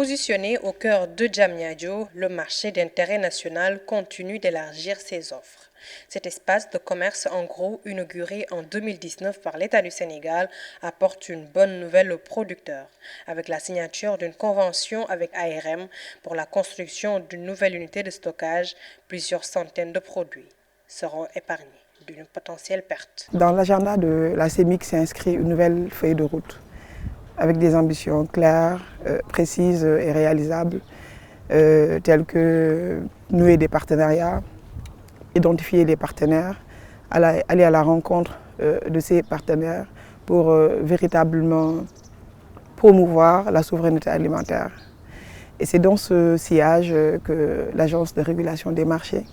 Positionné au cœur de Diamniadio, le marché d'intérêt national continue d'élargir ses offres. Cet espace de commerce en gros, inauguré en 2019 par l'État du Sénégal, apporte une bonne nouvelle aux producteurs. Avec la signature d'une convention avec ARM pour la construction d'une nouvelle unité de stockage, plusieurs centaines de produits seront épargnés d'une potentielle perte. Dans l'agenda de la CEMIC s'est inscrit une nouvelle feuille de route avec des ambitions claires, précises et réalisables, telles que nouer des partenariats, identifier les partenaires, aller à la rencontre de ces partenaires pour véritablement promouvoir la souveraineté alimentaire. Et c'est dans ce sillage que l'Agence de régulation des marchés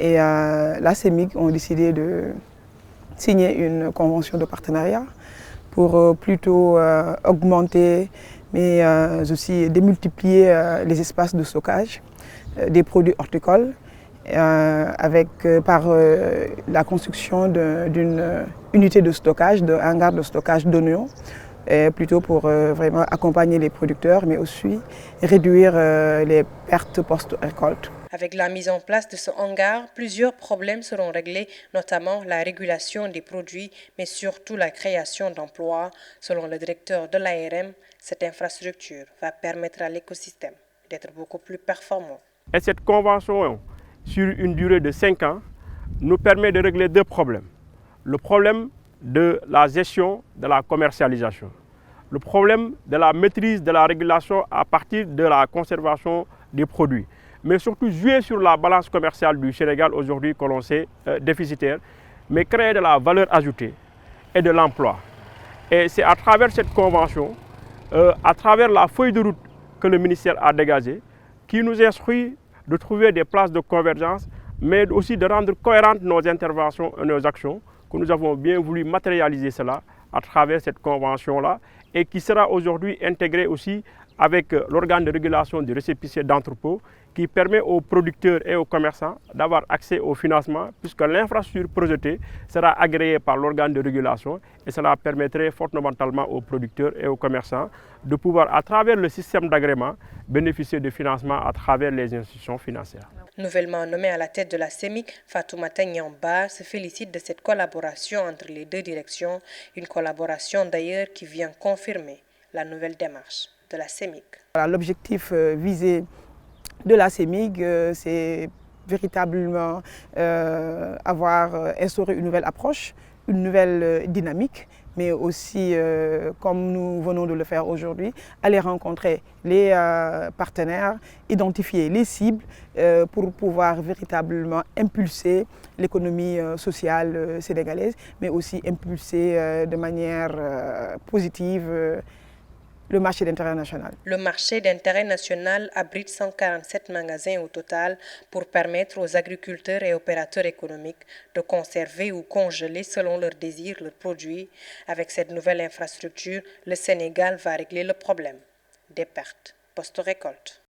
et la CEMIC ont décidé de signer une convention de partenariat pour plutôt augmenter mais aussi démultiplier les espaces de stockage des produits horticoles par la construction d'une unité de stockage, d'un hangar de stockage d'oignons, plutôt pour vraiment accompagner les producteurs mais aussi réduire les pertes post-récolte. Avec la mise en place de ce hangar, plusieurs problèmes seront réglés, notamment la régulation des produits, mais surtout la création d'emplois. Selon le directeur de l'ARM, cette infrastructure va permettre à l'écosystème d'être beaucoup plus performant. Et cette convention, sur une durée de 5 ans, nous permet de régler deux problèmes. Le problème de la gestion de la commercialisation, le problème de la maîtrise de la régulation à partir de la conservation des produits, mais surtout jouer sur la balance commerciale du Sénégal aujourd'hui que l'on sait déficitaire, mais créer de la valeur ajoutée et de l'emploi. Et c'est à travers cette convention, à travers la feuille de route que le ministère a dégagée, qui nous instruit de trouver des places de convergence, mais aussi de rendre cohérentes nos interventions et nos actions, que nous avons bien voulu matérialiser cela à travers cette convention-là, et qui sera aujourd'hui intégrée aussi avec l'organe de régulation du récépissé d'entrepôt, qui permet aux producteurs et aux commerçants d'avoir accès au financement, puisque l'infrastructure projetée sera agréée par l'organe de régulation, et cela permettrait fondamentalement aux producteurs et aux commerçants de pouvoir, à travers le système d'agrément, bénéficier de financement à travers les institutions financières. Nouvellement nommée à la tête de la CEMIC, Fatoumata Nyamba se félicite de cette collaboration entre les deux directions, une collaboration d'ailleurs qui vient confirmer la nouvelle démarche de la CEMIC. L'objectif visé de la CEMIC, c'est véritablement avoir instauré une nouvelle approche, une nouvelle dynamique, mais aussi, comme nous venons de le faire aujourd'hui, aller rencontrer les partenaires, identifier les cibles pour pouvoir véritablement impulser l'économie sociale sénégalaise, mais aussi impulser de manière positive le marché d'intérêt national. Le marché d'intérêt national abrite 147 magasins au total pour permettre aux agriculteurs et opérateurs économiques de conserver ou congeler selon leurs désirs leurs produits. Avec cette nouvelle infrastructure, le Sénégal va régler le problème des pertes post-récolte.